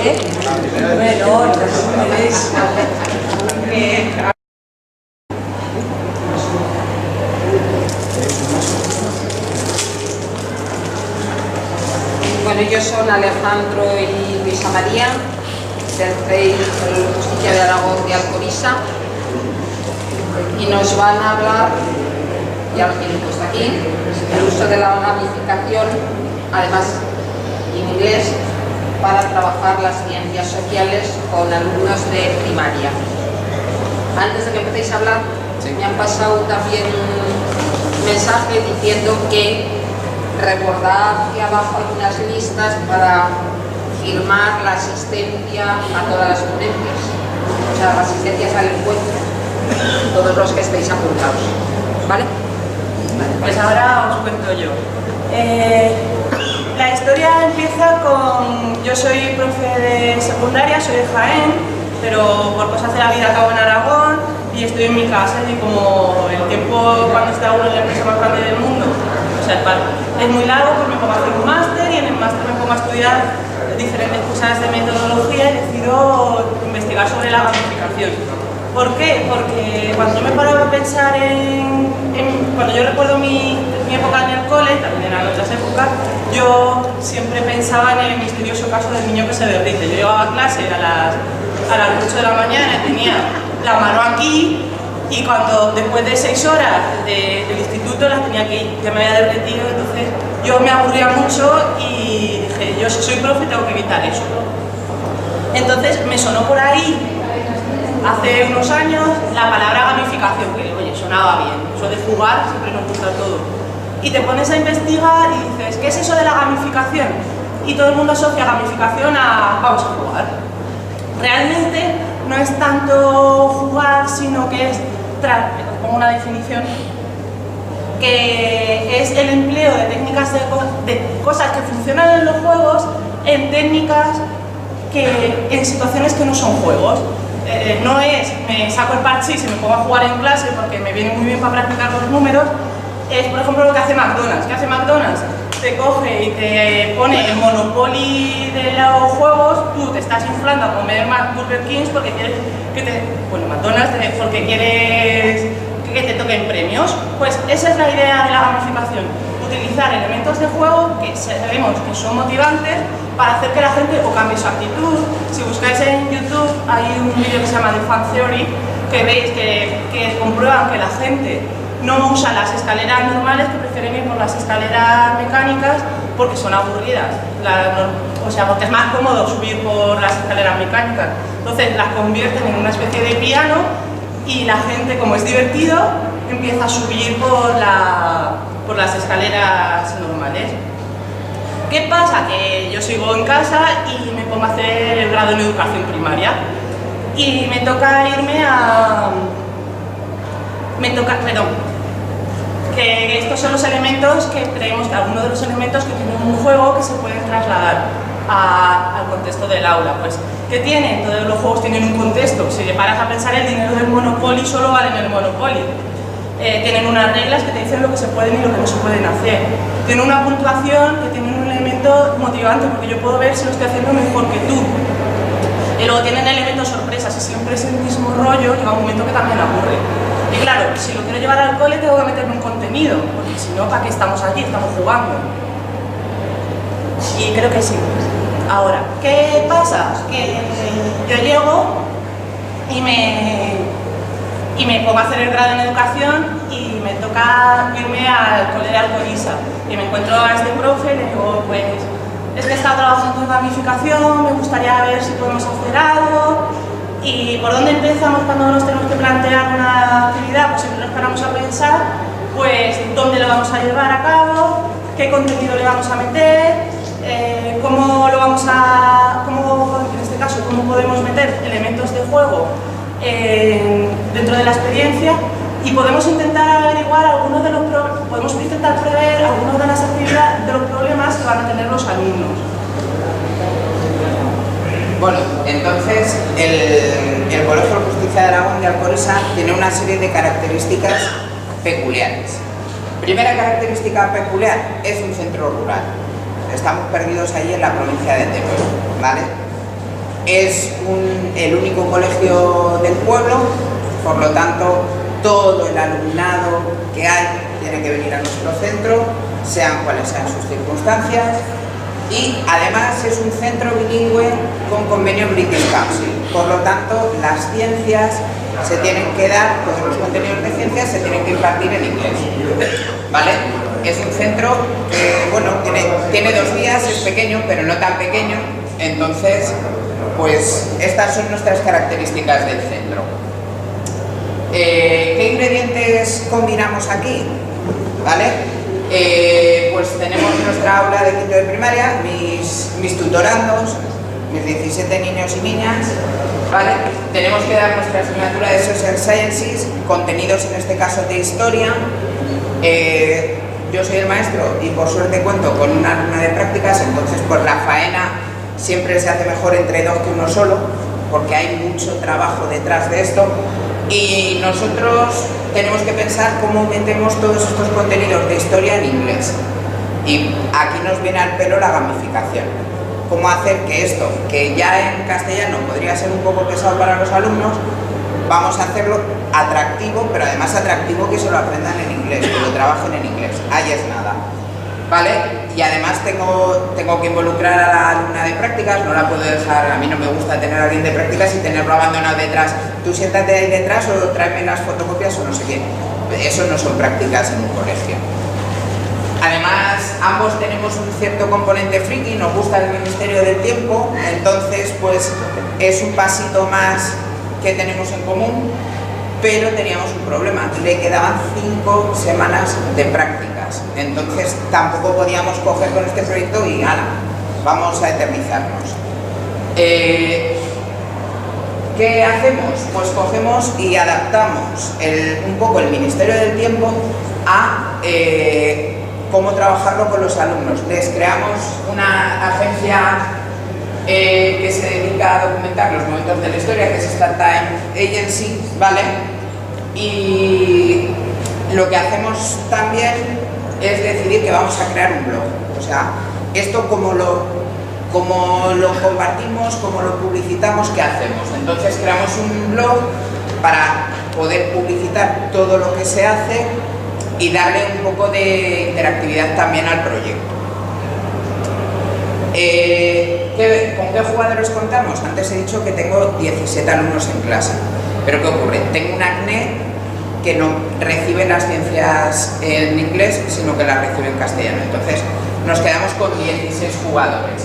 ¿eh? Bueno, resúmenes. Bueno, ellos son Alejandro y Luisa María, del CEI de Justicia de Aragón de Alcoriza, y nos van a hablar, ya lo tienen puesto aquí, el uso de la gamificación, además en inglés, para trabajar las ciencias sociales con alumnos de primaria. Antes de que empecéis a hablar, me han pasado también un mensaje diciendo que recordad que abajo hay unas listas para firmar la asistencia a todas las ponencias, o sea, las asistencias al encuentro, todos los que estéis apuntados, ¿vale? Pues ahora os cuento yo. La historia empieza con... Yo soy profe de secundaria, soy de Jaén, pero por cosas de la vida acabo en Aragón y estoy en mi casa, y como el tiempo cuando está uno en la empresa más grande del mundo, o sea, es muy largo, pues me pongo a hacer un máster y en el máster me pongo a estudiar diferentes cosas de metodología y decido investigar sobre la gamificación. ¿Por qué? Porque cuando yo me paro a pensar cuando yo recuerdo mi época en el cole, también eran otras épocas, yo siempre pensaba en el misterioso caso del niño que se derrite. Yo llegaba a clase a las 8 de la mañana y tenía la mano aquí, y cuando después de 6 horas del instituto las tenía que ir, ya me había derretido, entonces yo me aburría mucho y dije, yo si soy profe tengo que evitar eso. Entonces me sonó por ahí, hace unos años, la palabra gamificación, que oye, sonaba bien, eso de jugar siempre nos gusta todo. Y te pones a investigar y dices, ¿qué es eso de la gamificación? Y todo el mundo asocia gamificación a vamos a jugar. Realmente no es tanto jugar, sino que es, como una definición, que es el empleo de técnicas de cosas que funcionan en los juegos, en técnicas en situaciones que no son juegos. No es, me saco el parche y se me pongo a jugar en clase porque me viene muy bien para practicar los números. Es, por ejemplo, lo que hace McDonald's. ¿Qué hace McDonald's? Te coge y te pone el Monopoly de los juegos, tú te estás inflando a comer más Burger Kings porque quieres McDonald's porque quieres que te toquen premios. Pues esa es la idea de la gamificación, utilizar elementos de juego que sabemos que son motivantes para hacer que la gente o cambie su actitud. Si buscáis en YouTube hay un vídeo que se llama The Fan Theory, que veis que comprueban que la gente no usa las escaleras normales, que prefieren ir por las escaleras mecánicas porque son aburridas, o sea, porque es más cómodo subir por las escaleras mecánicas. Entonces las convierten en una especie de piano y la gente, como es divertido, empieza a subir por las escaleras normales. ¿Qué pasa? Que yo sigo en casa y me pongo a hacer el grado en educación primaria y me toca que estos son los elementos que creemos, que algunos de los elementos que tienen un juego que se pueden trasladar al contexto del aula. Pues, ¿qué tienen? Todos los juegos tienen un contexto. Si te paras a pensar, el dinero del Monopoly solo vale en el Monopoly. Tienen unas reglas que te dicen lo que se pueden y lo que no se pueden hacer. Tienen una puntuación que tiene un elemento motivante, porque yo puedo ver si lo estoy haciendo mejor que tú. Y luego tienen elementos sorpresas, y siempre es el mismo rollo, llega un momento que también aburre. Y claro, si lo quiero llevar al cole tengo que meterme un contenido, porque si no, ¿para qué estamos allí? Estamos jugando. Y creo que sí. Ahora, ¿qué pasa? Que yo llego y me pongo a hacer el grado en educación y me toca irme al cole de Alcoriza. Y me encuentro a este profe y le digo, pues, es que he estado trabajando en gamificación, me gustaría ver si podemos hacer algo. ¿Y por dónde empezamos cuando nos tenemos que plantear una actividad? Pues siempre nos paramos a pensar, pues, dónde lo vamos a llevar a cabo, qué contenido le vamos a meter, cómo en este caso, cómo podemos meter elementos de juego dentro de la experiencia, y podemos intentar averiguar podemos intentar prever algunos de las actividades, de los problemas que van a tener los alumnos. Bueno, entonces el Colegio de Justicia de Aragón de Alcoriza tiene una serie de características peculiares. Primera característica peculiar, es un centro rural. Estamos perdidos ahí en la provincia de Teruel, ¿vale? Es el único colegio del pueblo, por lo tanto, todo el alumnado que hay tiene que venir a nuestro centro, sean cuales sean sus circunstancias, y además es un centro bilingüe con convenio British Council, por lo tanto, las ciencias se tienen que dar, todos los contenidos de ciencias se tienen que impartir en inglés, ¿vale? Es un centro que, bueno, tiene 2 días, es pequeño, pero no tan pequeño, entonces, pues estas son nuestras características del centro. ¿Qué ingredientes combinamos aquí? ¿Vale? Pues tenemos nuestra aula de quinto de primaria, mis tutorandos, mis 17 niños y niñas, ¿vale? Tenemos que dar nuestra asignatura de Social Sciences, contenidos en este caso de historia. Yo soy el maestro y por suerte cuento con una alumna de prácticas, entonces pues la faena siempre se hace mejor entre 2 que uno solo, porque hay mucho trabajo detrás de esto. Y nosotros tenemos que pensar cómo metemos todos estos contenidos de historia en inglés. Y aquí nos viene al pelo la gamificación. Cómo hacer que esto, que ya en castellano podría ser un poco pesado para los alumnos, vamos a hacerlo atractivo, pero además atractivo que se lo aprendan en inglés, que lo trabajen en inglés. Ahí es nada. ¿Vale? Y además tengo que involucrar a la alumna de prácticas, no la puedo dejar, a mí no me gusta tener a alguien de prácticas y tenerlo abandonado detrás. Tú siéntate ahí detrás o tráeme las fotocopias o no sé qué. Eso no son prácticas en un colegio. Además, ambos tenemos un cierto componente friki, nos gusta el Ministerio del Tiempo, entonces pues es un pasito más que tenemos en común, pero teníamos un problema, le quedaban 5 semanas de prácticas, entonces tampoco podíamos coger con este proyecto y ¡hala! Vamos a eternizarnos. ¿Qué hacemos? Pues cogemos y adaptamos un poco el Ministerio del Tiempo a cómo trabajarlo con los alumnos. Les creamos una agencia que se dedica a documentar los momentos de la historia, que es Star Time Agency, ¿vale? Y lo que hacemos también es decidir que vamos a crear un blog. O sea, esto como lo compartimos, como lo publicitamos, ¿qué hacemos? Entonces creamos un blog para poder publicitar todo lo que se hace y darle un poco de interactividad también al proyecto. ¿Con qué jugadores contamos? Antes he dicho que tengo 17 alumnos en clase, pero ¿qué ocurre? Tengo un ACNE que no recibe las ciencias en inglés, sino que las recibe en castellano, entonces nos quedamos con 16 jugadores.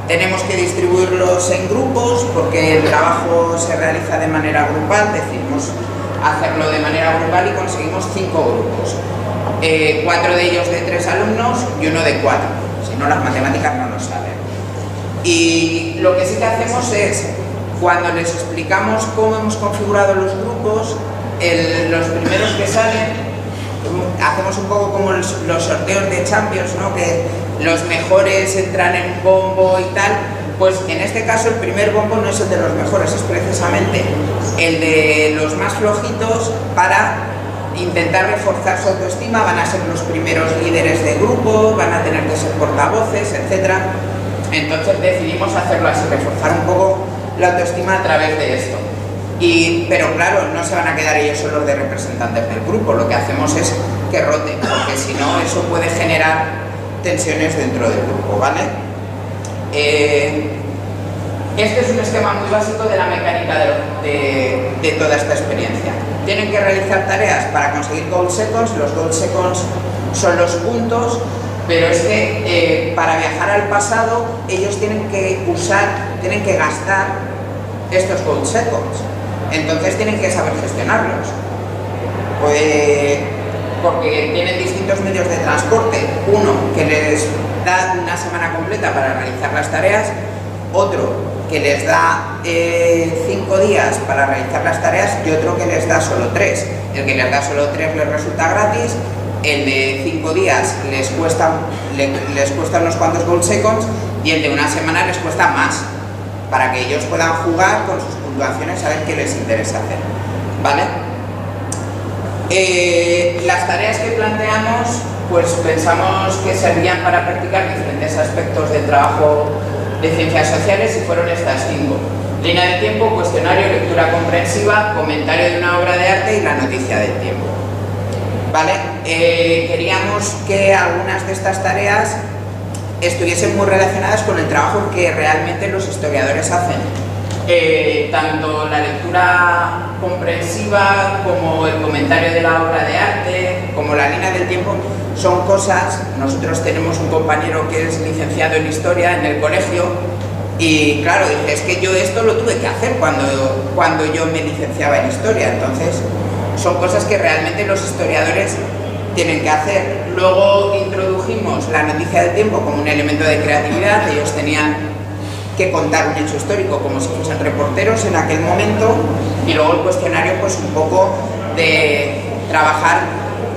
Tenemos que distribuirlos en grupos porque el trabajo se realiza de manera grupal, decidimos hacerlo de manera grupal y conseguimos 5 grupos. 4 de ellos de 3 alumnos y 1 de 4, si no las matemáticas no nos salen. Y lo que sí que hacemos es, cuando les explicamos cómo hemos configurado los grupos, los primeros que salen, hacemos un poco como los sorteos de Champions, ¿no? Que los mejores entran en un bombo y tal, pues en este caso el primer bombo no es el de los mejores, es precisamente el de los más flojitos para intentar reforzar su autoestima. Van a ser los primeros líderes de grupo, van a tener que ser portavoces, etc. Entonces decidimos hacerlo así, reforzar un poco la autoestima a través de esto. Pero claro, no se van a quedar ellos solos de representantes del grupo, lo que hacemos es que roten, porque si no eso puede generar tensiones dentro del grupo, ¿vale? Este es un esquema muy básico de la mecánica de toda esta experiencia. Tienen que realizar tareas para conseguir gold seconds. Los gold seconds son los puntos, pero es que para viajar al pasado ellos tienen que gastar estos gold seconds, entonces tienen que saber gestionarlos, pues, porque tienen distintos medios de transporte, uno que les da una semana completa para realizar las tareas, otro que les da 5 días para realizar las tareas y otro que les da solo 3. El que les da solo 3 les resulta gratis, el de 5 días les cuesta unos cuantos gold seconds y el de una semana les cuesta más, para que ellos puedan jugar con sus puntuaciones a ver qué les interesa hacer, ¿vale? Las tareas que planteamos, pues pensamos que servían para practicar diferentes aspectos del trabajo de ciencias sociales y fueron estas 5. Línea de tiempo, cuestionario, lectura comprensiva, comentario de una obra de arte y la noticia del tiempo. ¿Vale? Queríamos que algunas de estas tareas estuviesen muy relacionadas con el trabajo que realmente los historiadores hacen. Tanto la lectura comprensiva como el comentario de la obra de arte, como la línea del tiempo, son cosas. Nosotros tenemos un compañero que es licenciado en Historia en el colegio y claro, dice, es que yo esto lo tuve que hacer cuando yo me licenciaba en Historia. Entonces son cosas que realmente los historiadores tienen que hacer. Luego introdujimos la noticia del tiempo como un elemento de creatividad. Ellos tenían que contar un hecho histórico como si fuesen reporteros en aquel momento, y luego el cuestionario pues un poco de trabajar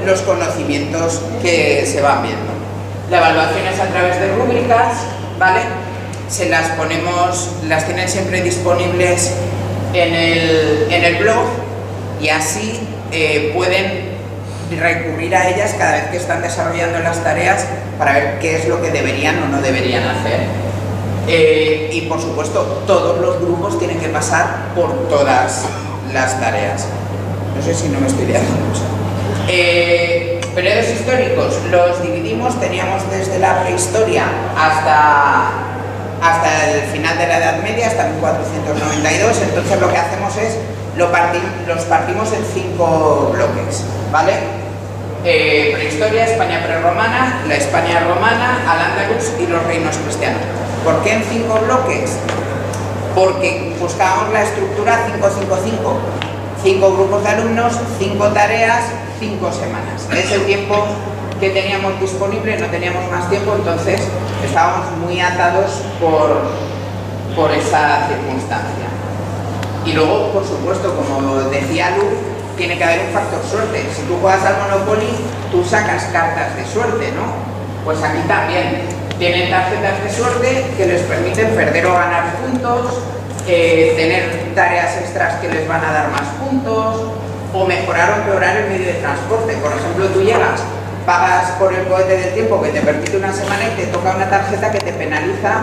los conocimientos que se van viendo. La evaluación es a través de rúbricas, ¿vale? Se las ponemos, las tienen siempre disponibles en el blog y así pueden recurrir a ellas cada vez que están desarrollando las tareas para ver qué es lo que deberían o no deberían hacer. Y por supuesto todos los grupos tienen que pasar por todas las tareas. No sé si no me estoy liando mucho. Periodos históricos los dividimos, teníamos desde la prehistoria hasta el final de la Edad Media, hasta 1492. Entonces lo que hacemos es los partimos en 5 bloques, ¿vale? Prehistoria, España prerromana, la España romana, Al-Ándalus y los reinos cristianos. ¿Por qué en 5 bloques? Porque buscábamos la estructura 5-5-5. 5 grupos de alumnos, 5 tareas, 5 semanas. Es el tiempo que teníamos disponible, no teníamos más tiempo, entonces estábamos muy atados por esa circunstancia. Y luego, por supuesto, como decía Lu, tiene que haber un factor suerte. Si tú juegas al Monopoly, tú sacas cartas de suerte, ¿no? Pues aquí también. Tienen tarjetas de suerte que les permiten perder o ganar puntos, tener tareas extras que les van a dar más puntos, o mejorar o empeorar el medio de transporte. Por ejemplo, tú llegas, pagas por el cohete del tiempo que te permite una semana y te toca una tarjeta que te penaliza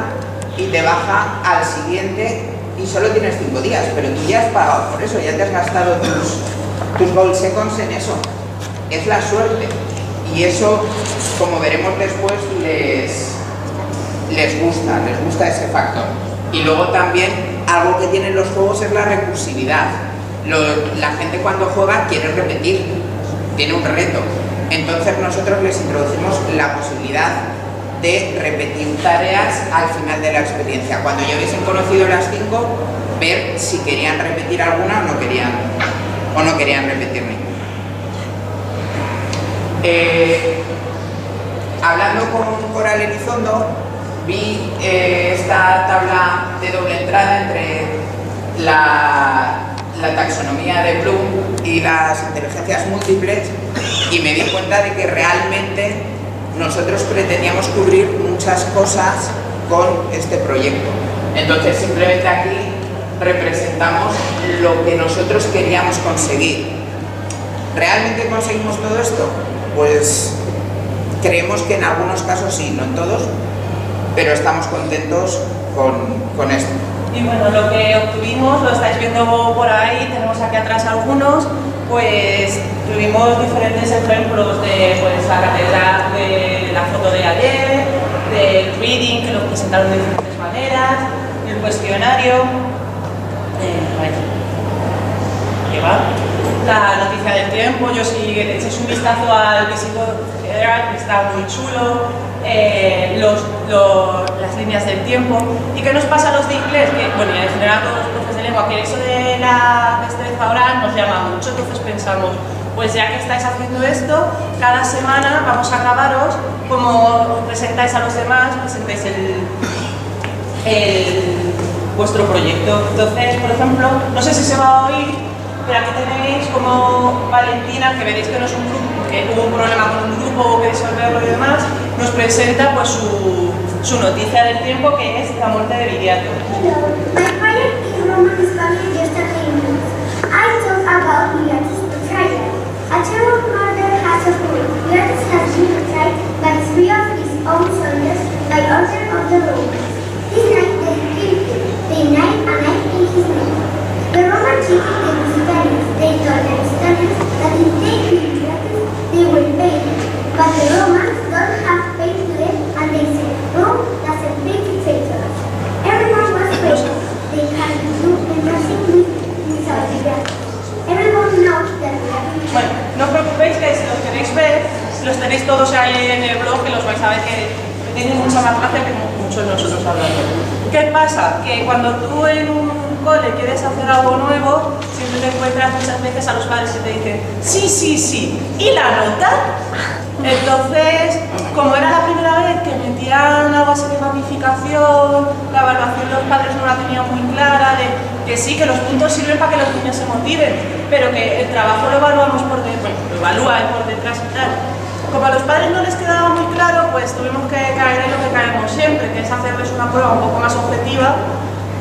y te baja al siguiente y solo tienes 5 días, pero tú ya has pagado por eso, ya te has gastado tus gold seconds en eso. Es la suerte y eso, como veremos después, les gusta ese factor. Y luego también algo que tienen los juegos es la recursividad. La gente cuando juega quiere repetir, tiene un reto. Entonces nosotros les introducimos la posibilidad de repetir tareas al final de la experiencia. Cuando ya hubiesen conocido las 5, ver si querían repetir alguna o no querían repetir ninguna. Hablando con Coral Elizondo, vi esta tabla de doble entrada entre la taxonomía de Bloom y las inteligencias múltiples y me di cuenta de que realmente nosotros pretendíamos cubrir muchas cosas con este proyecto. Entonces simplemente aquí representamos lo que nosotros queríamos conseguir. ¿Realmente conseguimos todo esto? Pues creemos que en algunos casos sí, no en todos, pero estamos contentos con esto. Y bueno, lo que obtuvimos, lo estáis viendo por ahí, tenemos aquí atrás algunos, pues tuvimos diferentes ejemplos de pues, la catedral de la foto de ayer, del reading, que lo presentaron de diferentes maneras, el cuestionario, la noticia del tiempo. Yo si echéis un vistazo al Visitor Federal, que está muy chulo, las líneas del tiempo. ¿Y qué nos pasa a los de inglés? Que, bueno, y en general a todos los profes de lengua, que eso de la destreza oral nos llama mucho, entonces pensamos, pues ya que estáis haciendo esto, cada semana vamos a grabaros cómo presentáis a los demás, presentáis vuestro proyecto. Entonces, por ejemplo, no sé si se va a oír, pero aquí tenéis como Valentina, que veréis que no es un grupo, que hubo un problema con un grupo, que disolverlo y demás, nos presenta pues su noticia del tiempo, que es la muerte de Viriato. Hello, my project is Roman History Yesterday News. I talk about Viriatus betrayal. A terrible murder has occurred. Viriatus has been betrayed by 3 of his own soldiers by order of the Romans. This night preocupéis que si los queréis ver, los tenéis todos ahí en el blog, que los vais a ver que tienen mucha más gracia que muchos de nosotros hablando. ¿Qué pasa? Que cuando tú en un cole quieres hacer algo nuevo, siempre te encuentras muchas veces a los padres que te dicen sí, sí, sí, ¿y la nota? Entonces, como era la primera vez que metían algo así de gamificación, la evaluación los padres no la tenían muy clara, de que sí, que los puntos sirven para que los niños se motiven, pero que el trabajo lo evaluamos por detrás, bueno, lo evalúan por detrás y tal. Como a los padres no les quedaba muy claro, pues tuvimos que caer en lo que caemos siempre, que es hacerles una prueba un poco más objetiva,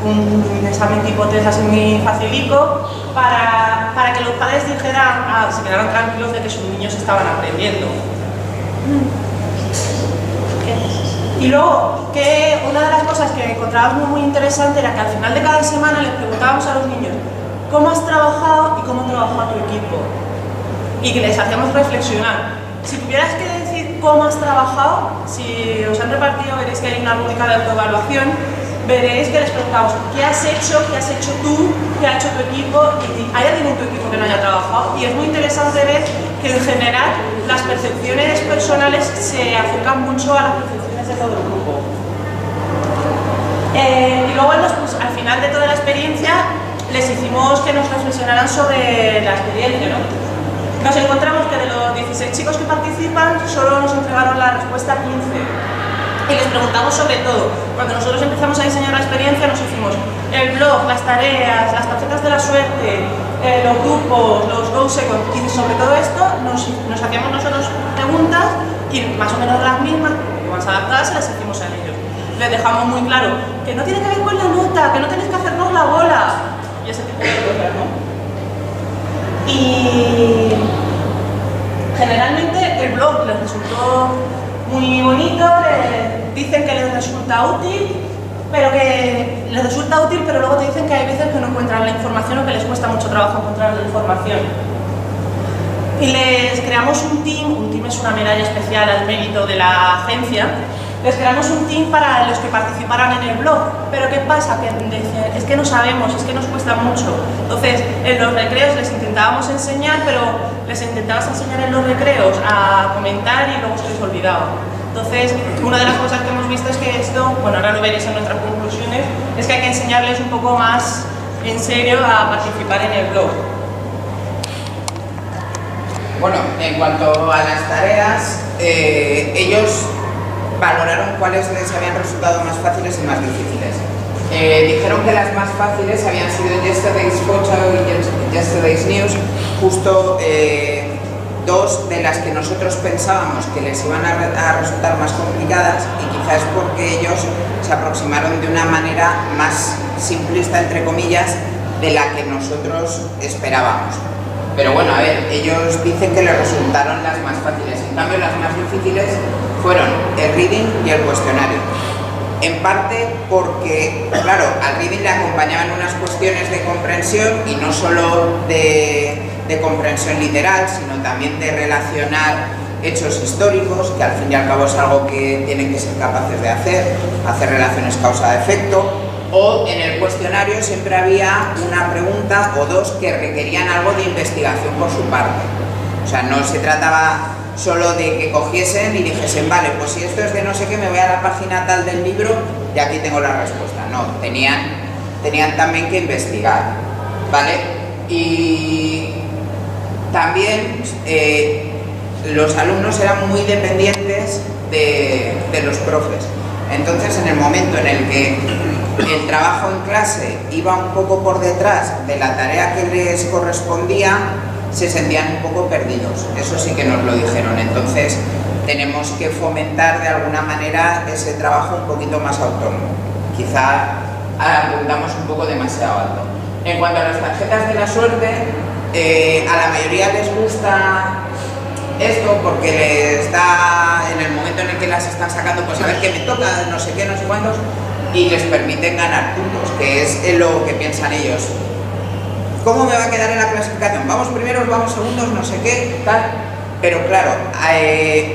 un examen tipo test así muy facilico, para que los padres dijeran, se quedaran tranquilos de que sus niños estaban aprendiendo. Y luego, una de las cosas que encontrábamos muy interesante era que al final de cada semana les preguntábamos a los niños cómo has trabajado y cómo trabaja tu equipo. Y que les hacíamos reflexionar. Si tuvieras que decir cómo has trabajado, si os han repartido, veréis que hay una rúbrica de autoevaluación, veréis que les preguntamos ¿qué has hecho tú, qué ha hecho tu equipo? Y ¿hay alguien en tu equipo que no haya trabajado? Y es muy interesante ver que en general las percepciones personales se acercan mucho a las percepciones de todo el grupo. Y luego al final de toda la experiencia les hicimos que nos reflexionaran sobre la experiencia, ¿no? Nos encontramos que de los 16 chicos que participan solo nos entregaron la respuesta 15. Y les preguntamos sobre todo. Cuando nosotros empezamos a diseñar la experiencia nos hicimos el blog, las tareas, las tarjetas de la suerte, los grupos, los go second, y sobre todo esto nos hacíamos nosotros preguntas y más o menos las mismas, más adaptadas, se las hicimos a ellos. Les dejamos muy claro que no tiene que ver con la nota, que no tenéis que hacernos la bola y ese tipo de cosas, ¿no? Y generalmente el blog les resultó muy bonito, dicen que les resulta útil, pero luego te dicen que hay veces que no encuentran la información o que les cuesta mucho trabajo encontrar la información. Y les creamos un team es una medalla especial al mérito de la agencia, les creamos un team para los que participaran en el blog, pero ¿qué pasa? Que decían, es que no sabemos, es que nos cuesta mucho. Entonces, en los recreos les intentábamos enseñar, pero les intentabas enseñar en los recreos a comentar y luego se les olvidaba. Entonces, una de las cosas que hemos visto es que esto, bueno, ahora lo veréis en nuestras conclusiones, es que hay que enseñarles un poco más en serio a participar en el blog. Bueno, en cuanto a las tareas, ellos valoraron cuáles les habían resultado más fáciles y más difíciles. Dijeron que las más fáciles habían sido Yesterday's Photo y Yesterday's News, justo dos de las que nosotros pensábamos que les iban a resultar más complicadas, y quizás porque ellos se aproximaron de una manera más simplista, entre comillas, de la que nosotros esperábamos. Pero bueno, a ver, ellos dicen que les resultaron las más fáciles. En cambio, las más difíciles fueron el reading y el cuestionario. En parte porque, claro, al reading le acompañaban unas cuestiones de comprensión, y no solo de comprensión literal, sino también de relacionar hechos históricos, que al fin y al cabo es algo que tienen que ser capaces de hacer relaciones causa-efecto. O en el cuestionario siempre había una pregunta o dos que requerían algo de investigación por su parte. O sea, no se trataba solo de que cogiesen y dijesen, vale, pues si esto es de no sé qué, me voy a la página tal del libro y aquí tengo la respuesta. No, tenían también que investigar, ¿vale? Y también los alumnos eran muy dependientes de los profes. Entonces, en el momento en el que el trabajo en clase iba un poco por detrás de la tarea que les correspondía, se sentían un poco perdidos. Eso sí que nos lo dijeron. Entonces, tenemos que fomentar de alguna manera ese trabajo un poquito más autónomo. Quizá apuntamos un poco demasiado alto. En cuanto a las tarjetas de la suerte, a la mayoría les gusta esto porque les da, en el momento en el que las están sacando, pues a ver qué me toca, no sé qué, no sé cuántos, y les permiten ganar puntos, que es lo que piensan ellos. ¿Cómo me va a quedar en la clasificación? ¿Vamos primeros, vamos segundos, no sé qué, tal? Pero claro,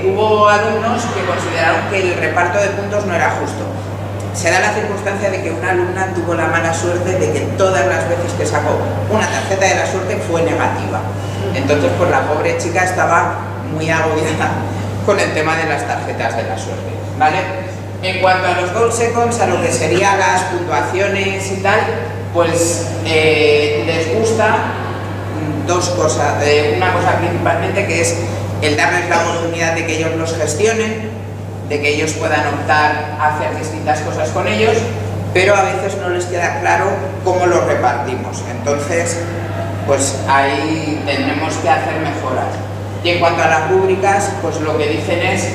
hubo alumnos que consideraron que el reparto de puntos no era justo. se da la circunstancia de que una alumna tuvo la mala suerte de que todas las veces que sacó una tarjeta de la suerte fue negativa. Entonces, pues la pobre chica estaba muy agobiada con el tema de las tarjetas de la suerte, ¿vale? En cuanto a los gold seconds, a lo que serían las puntuaciones y tal, pues les gusta dos cosas. Una cosa principalmente, que es el darles la oportunidad de que ellos los gestionen, de que ellos puedan optar a hacer distintas cosas con ellos, pero a veces no les queda claro cómo los repartimos. Entonces, pues ahí tendremos que hacer mejoras. Y en cuanto a las rúbricas, pues lo que dicen es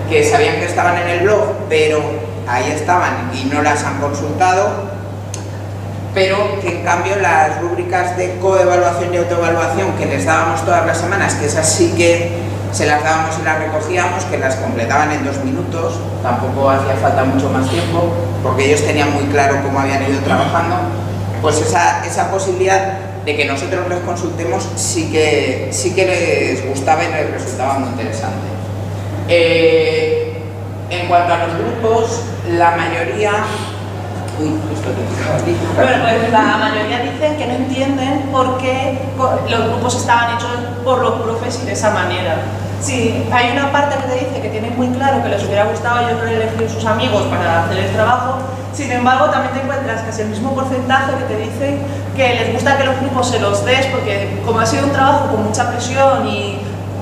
que sabían que estaban en el blog, pero ahí estaban y no las han consultado, pero que en cambio las rúbricas de coevaluación y autoevaluación que les dábamos todas las semanas, que esas sí que se las dábamos y las recogíamos, que las completaban en 2 minutos, tampoco hacía falta mucho más tiempo, porque ellos tenían muy claro cómo habían ido trabajando, pues esa posibilidad de que nosotros les consultemos sí que les gustaba y les resultaba muy interesante. En cuanto a los grupos, la mayoría... Bueno, pues la mayoría dicen que no entienden por qué los grupos estaban hechos por los profes y de esa manera. Sí, hay una parte que te dice que tienen muy claro que les hubiera gustado ellos elegir sus amigos para hacer el trabajo. Sin embargo, también te encuentras casi el mismo porcentaje que te dicen que les gusta que los grupos se los des, porque como ha sido un trabajo con mucha presión y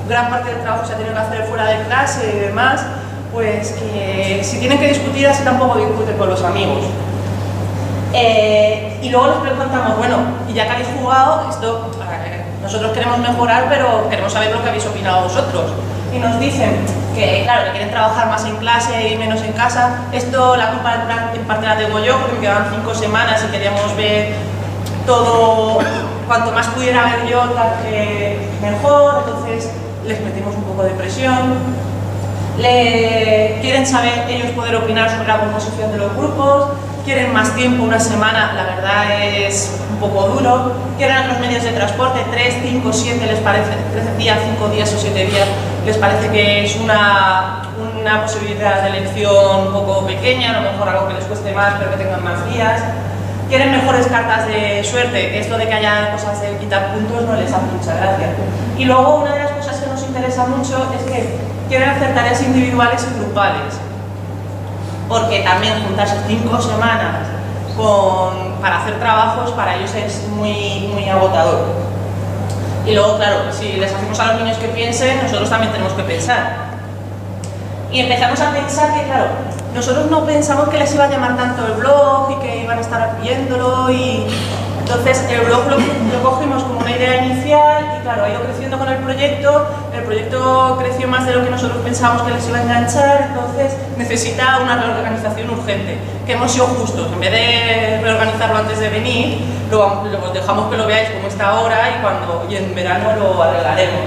gran parte del trabajo se ha tenido que hacer fuera de clase y demás, pues que si tienen que discutir así tampoco discuten con los amigos. Y luego les preguntamos, bueno, y ya que habéis jugado, esto nosotros queremos mejorar, pero queremos saber lo que habéis opinado vosotros. Y nos dicen que, claro, que quieren trabajar más en clase y menos en casa. Esto, la culpa en parte la tengo yo, porque me quedaban 5 semanas y queríamos ver todo, cuanto más pudiera ver yo, mejor. Entonces les metimos un poco de presión. Quieren saber ellos poder opinar sobre la composición de los grupos. Quieren más tiempo, una semana, la verdad es un poco duro. Quieren otros medios de transporte, 3, 5, 7 les parece, 13 días, 5 días o 7 días, les parece que es una posibilidad de elección un poco pequeña, a lo mejor algo que les cueste más pero que tengan más días. Quieren mejores cartas de suerte, que esto de que haya cosas de quitar puntos no les hace mucha gracia. Y luego una de las cosas que nos interesa mucho es que quieren hacer tareas individuales y grupales, porque también juntarse 5 semanas para hacer trabajos para ellos es muy agotador. Y luego, claro, si les hacemos a los niños que piensen, nosotros también tenemos que pensar. Y empezamos a pensar que, claro, nosotros no pensamos que les iba a llamar tanto el blog y que iban a estar viéndolo, y entonces el blog lo cogimos como una idea inicial y claro, ha ido creciendo con el proyecto creció más de lo que nosotros pensábamos que les iba a enganchar, entonces necesita una reorganización urgente, que hemos sido justos, en vez de reorganizarlo antes de venir, lo dejamos que lo veáis como está ahora y en verano lo arreglaremos.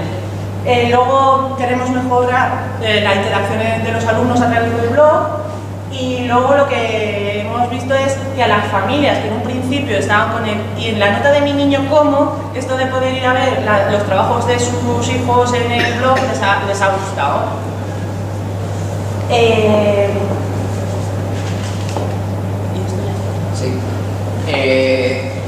Luego queremos mejorar la interacción de los alumnos a través del blog. Y luego lo que hemos visto es que a las familias que en un principio estaban con él, y en la nota de mi niño como, esto de poder ir a ver los trabajos de sus hijos en el blog les ha gustado. Sí.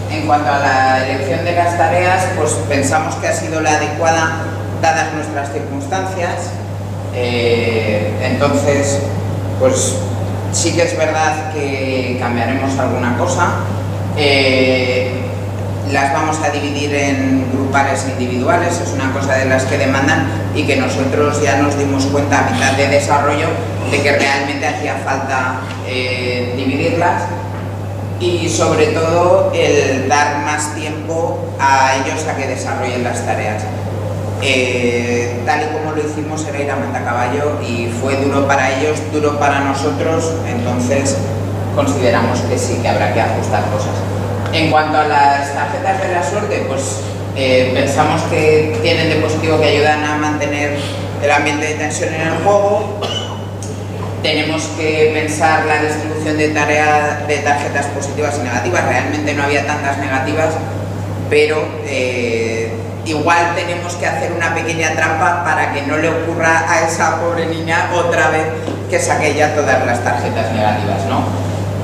En cuanto a la elección de las tareas, pues pensamos que ha sido la adecuada dadas nuestras circunstancias. Entonces, pues sí que es verdad que cambiaremos alguna cosa. Las vamos a dividir en grupales e individuales, es una cosa de las que demandan y que nosotros ya nos dimos cuenta a mitad de desarrollo de que realmente hacía falta dividirlas, y sobre todo el dar más tiempo a ellos a que desarrollen las tareas. Tal y como lo hicimos era ir a Mandacaballo y fue duro para ellos, duro para nosotros, entonces consideramos que sí, que habrá que ajustar cosas. En cuanto a las tarjetas de la suerte, pues pensamos que tienen de positivo que ayudan a mantener el ambiente de tensión en el juego. Tenemos que pensar la distribución de tarjetas positivas y negativas. Realmente no había tantas negativas, pero igual tenemos que hacer una pequeña trampa para que no le ocurra a esa pobre niña otra vez que saque ya todas las tarjetas negativas, ¿no?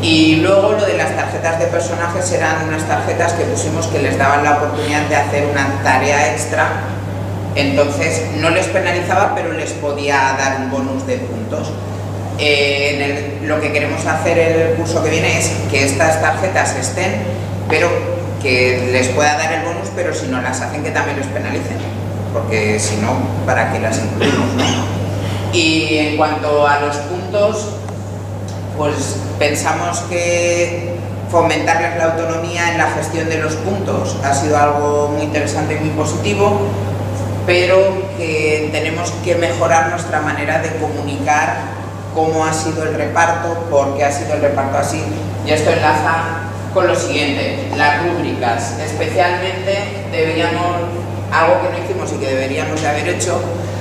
Y luego lo de las tarjetas de personajes eran unas tarjetas que pusimos que les daban la oportunidad de hacer una tarea extra, entonces no les penalizaba pero les podía dar un bonus de puntos. Lo que queremos hacer el curso que viene es que estas tarjetas estén, pero que les pueda dar el bonus, pero si no las hacen que también les penalicen, porque si no, ¿para qué las incluimos, no? Y en cuanto a los puntos, pues pensamos que fomentarles la autonomía en la gestión de los puntos ha sido algo muy interesante y muy positivo, pero que tenemos que mejorar nuestra manera de comunicar cómo ha sido el reparto, por qué ha sido el reparto así. Y esto enlaza con lo siguiente, las rúbricas. Especialmente algo que no hicimos y que deberíamos de haber hecho,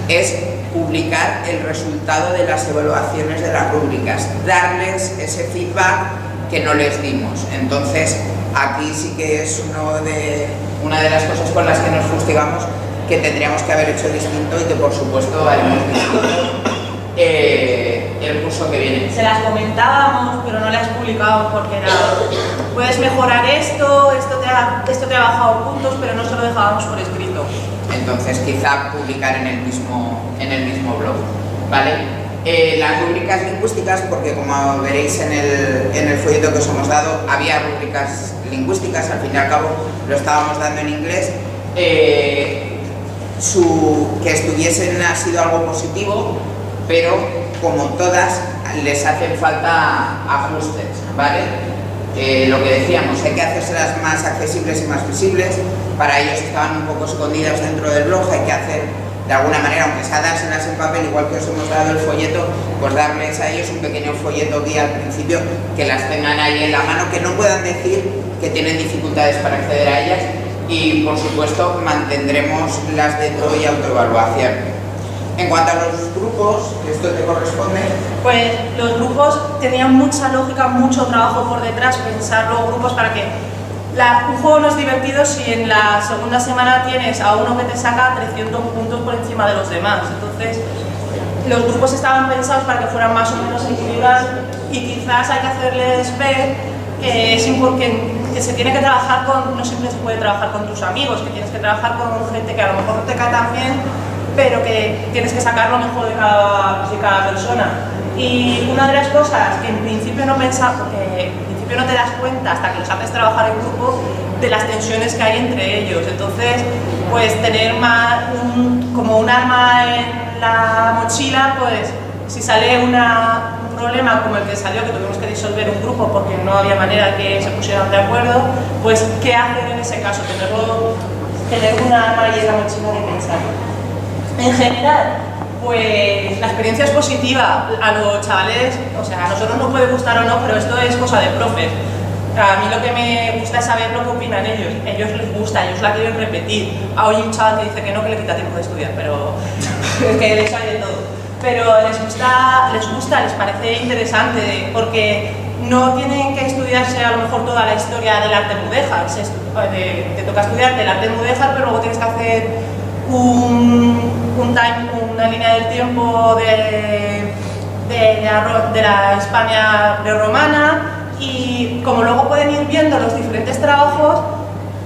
es publicar el resultado de las evaluaciones de las rúbricas, darles ese feedback que no les dimos. Entonces, aquí sí que es una de las cosas con las que nos fustigamos, que tendríamos que haber hecho distinto y que por supuesto haremos distinto el curso que viene. Se las comentábamos, pero no las publicábamos porque era, puedes mejorar esto te ha bajado puntos, pero no se lo dejábamos por escrito. Entonces quizá publicar en el mismo blog, ¿vale? Las rúbricas lingüísticas, porque como veréis en el folleto que os hemos dado, había rúbricas lingüísticas, al fin y al cabo lo estábamos dando en inglés. Que estuviesen ha sido algo positivo, pero como todas les hacen falta ajustes, ¿vale? Lo que decíamos, hay que hacérselas más accesibles y más visibles. Para ellos estaban un poco escondidas dentro del blog, hay que hacer de alguna manera, aunque sea dárselas en papel, igual que os hemos dado el folleto, pues darles a ellos un pequeño folleto guía al principio, que las tengan ahí en la mano, que no puedan decir que tienen dificultades para acceder a ellas. Y por supuesto mantendremos las de todo y autoevaluación. En cuanto a los grupos, ¿esto te corresponde? Pues los grupos tenían mucha lógica, mucho trabajo por detrás, pensar los grupos para que un juego no es divertido si en la segunda semana tienes a uno que te saca 300 puntos por encima de los demás. Entonces los grupos estaban pensados para que fueran más o menos equilibrados y quizás hay que hacerles ver que se tiene que trabajar no siempre se puede trabajar con tus amigos, que tienes que trabajar con gente que a lo mejor no te cae tan bien, pero que tienes que sacar lo mejor de cada persona. Y una de las cosas que en principio no pensaba, porque en principio no te das cuenta hasta que los haces trabajar en grupo, de las tensiones que hay entre ellos. Entonces, pues tener como un arma en la mochila, pues si sale un problema como el que salió, que tuvimos que disolver un grupo porque no había manera que se pusieran de acuerdo, pues ¿qué hacer en ese caso? Tener una arma ahí en la mochila de pensar. En general, pues la experiencia es positiva. A los chavales, o sea, a nosotros nos puede gustar o no, pero esto es cosa de profes. A mí lo que me gusta es saber lo que opinan ellos. Ellos les gusta, ellos la quieren repetir. Hay un chaval que dice que no, que le quita tiempo de estudiar, pero es que de eso hay de todo. Pero les gusta, les parece interesante, porque no tienen que estudiarse a lo mejor toda la historia del arte mudéjar. Te toca estudiarte el arte mudéjar, pero luego tienes que hacer una línea del tiempo de la España prerromana, y como luego pueden ir viendo los diferentes trabajos,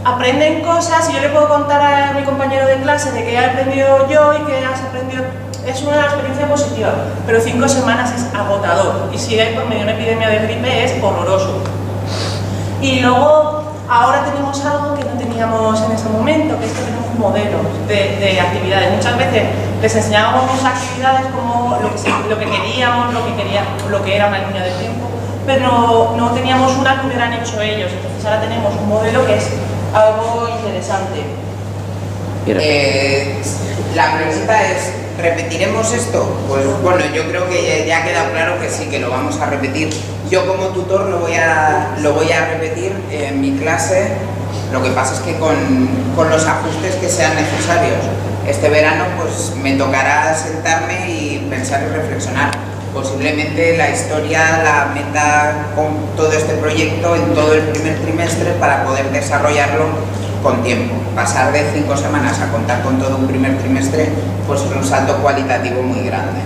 aprenden cosas y yo le puedo contar a mi compañero de clase de que he aprendido yo y que has aprendido. Es una experiencia positiva, pero 5 semanas es agotador y si hay por medio una epidemia de gripe es horroroso. Y luego, ahora tenemos algo que no teníamos en ese momento, que es que tenemos modelos de actividades. Muchas veces les enseñábamos actividades como lo que queríamos, lo que era una línea de tiempo, pero no teníamos una que hubieran hecho ellos. Entonces ahora tenemos un modelo que es algo interesante. La pregunta es, ¿repetiremos esto? Pues bueno, yo creo que ya ha quedado claro que sí, que lo vamos a repetir. Yo como tutor lo voy a repetir en mi clase, lo que pasa es que con los ajustes que sean necesarios. Este verano pues me tocará sentarme y pensar y reflexionar. Posiblemente la historia la meta con todo este proyecto en todo el primer trimestre para poder desarrollarlo con tiempo. Pasar de 5 semanas a contar con todo un primer trimestre pues es un salto cualitativo muy grande.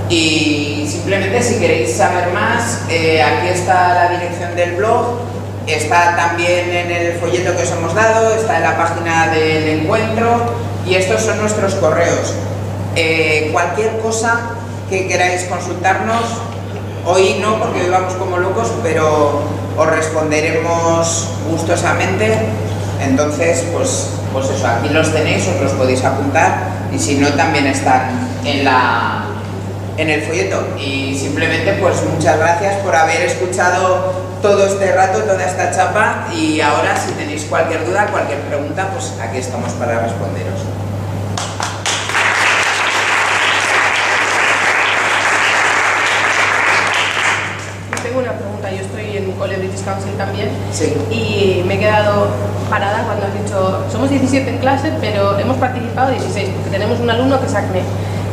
Y simplemente si queréis saber más, aquí está la dirección del blog, está también en el folleto que os hemos dado, está en la página del encuentro y estos son nuestros correos. Cualquier cosa que queráis consultarnos, hoy no porque hoy vamos como locos, pero os responderemos gustosamente. Entonces, pues eso, aquí los tenéis, os los podéis apuntar y si no también están en el folleto. Y simplemente pues muchas gracias por haber escuchado todo este rato, toda esta chapa, y ahora si tenéis cualquier duda, cualquier pregunta, pues aquí estamos para responderos. Tengo una pregunta, yo estoy en Cole British Council también, Sí. y me he quedado parada cuando has dicho, somos 17 en clase, pero hemos participado 16, porque tenemos un alumno que es acné.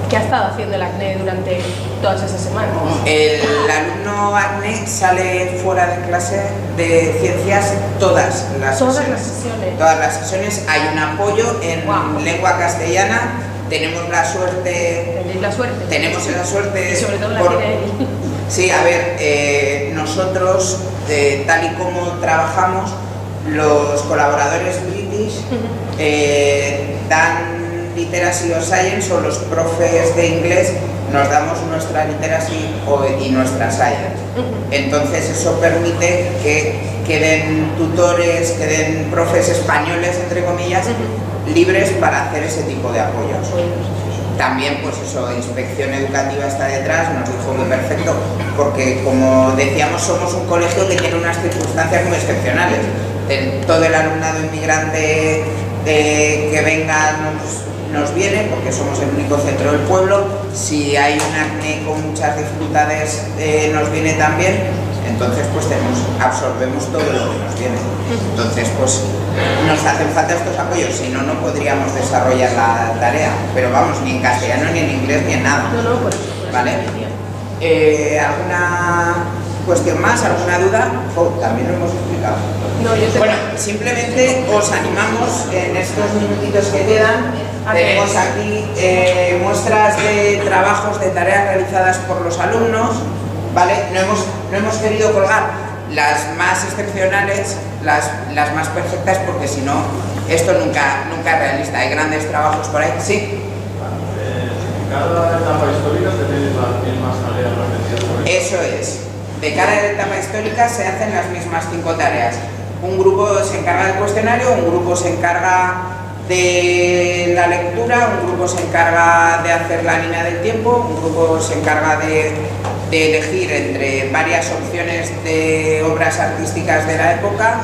¿Qué ha estado haciendo el acné durante todas esas semanas? El alumno acné sale fuera de clase de ciencias todas las sesiones. Todas las sesiones hay un apoyo en lengua castellana. Tenemos la suerte. ¿Tenéis la suerte? Tenemos la suerte. Y sobre todo la tiene él. Sí, a ver, nosotros, tal y como trabajamos, los colaboradores British dan Literacy o Science, o los profes de inglés nos damos nuestra Literacy y nuestra Science. Entonces eso permite que queden tutores, queden profes españoles, entre comillas, libres para hacer ese tipo de apoyos. También, pues eso, Inspección Educativa está detrás, nos dijo muy perfecto, porque como decíamos, somos un colegio que tiene unas circunstancias muy excepcionales. Todo el alumnado inmigrante que venga nos viene, porque somos el único centro del pueblo. Si hay un acné con muchas dificultades, nos viene también. Entonces, pues absorbemos todo lo que nos viene. Entonces, pues nos hacen falta estos apoyos, si no, no podríamos desarrollar la tarea. Pero vamos, ni en castellano, ni en inglés, ni en nada. No, por eso. ¿Vale? ¿Alguna cuestión más? ¿Alguna duda? También lo hemos explicado. Bueno, simplemente os animamos en estos minutitos que quedan. Tenemos aquí muestras de trabajos, de tareas realizadas por los alumnos, ¿vale? No hemos querido colgar las más excepcionales, las más perfectas, porque si no, esto nunca es realista. Hay grandes trabajos por ahí. Sí. Cada etapa histórica tenéis las mismas tareas repetidas. Eso es. De cada etapa histórica se hacen las mismas 5 tareas. Un grupo se encarga del cuestionario, un grupo se encarga de la lectura, un grupo se encarga de hacer la línea del tiempo, un grupo se encarga de elegir entre varias opciones de obras artísticas de la época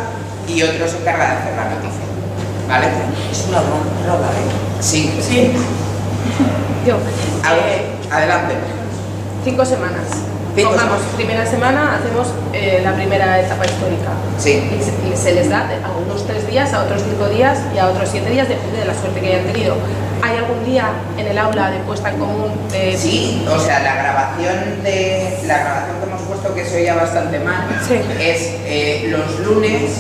y otro se encarga de hacer la noticia. ¿Vale? Es una roda, ¿eh? Sí. Sí. Yo. Adelante. 5 semanas. Pongamos, primera semana hacemos la primera etapa histórica. Sí. Y se les da a unos 3 días, a otros 5 días y a otros 7 días, depende de la suerte que hayan tenido. ¿Hay algún día en el aula de puesta en común? Sí, o sea, la grabación que hemos puesto, que se oía bastante mal, sí, es los lunes.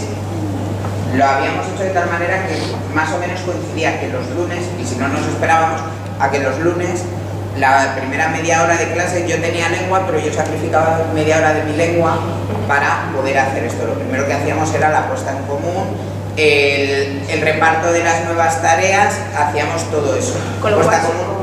Lo habíamos hecho de tal manera que más o menos coincidía que los lunes, y si no nos esperábamos a que los lunes, la primera media hora de clase, yo tenía lengua, pero yo sacrificaba media hora de mi lengua para poder hacer esto. Lo primero que hacíamos era la puesta en común, el reparto de las nuevas tareas, hacíamos todo eso. Con lo cual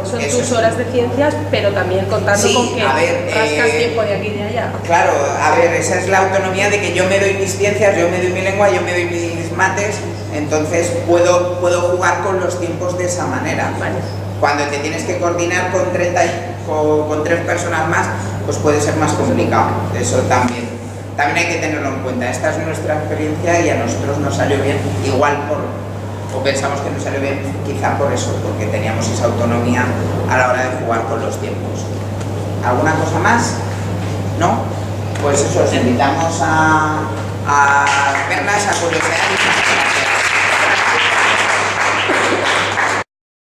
son tus horas de ciencias, pero también contando con que rascas tiempo de aquí y de allá. Claro, a ver, esa es la autonomía de que yo me doy mis ciencias, yo me doy mi lengua, yo me doy mis mates, entonces puedo jugar con los tiempos de esa manera. Vale. Cuando te tienes que coordinar con 3 personas más, pues puede ser más complicado. Eso también hay que tenerlo en cuenta. Esta es nuestra experiencia y a nosotros nos salió bien, igual o pensamos que nos salió bien, quizá por eso, porque teníamos esa autonomía a la hora de jugar con los tiempos. ¿Alguna cosa más? ¿No? Pues eso, os invitamos a verlas, a curiosear y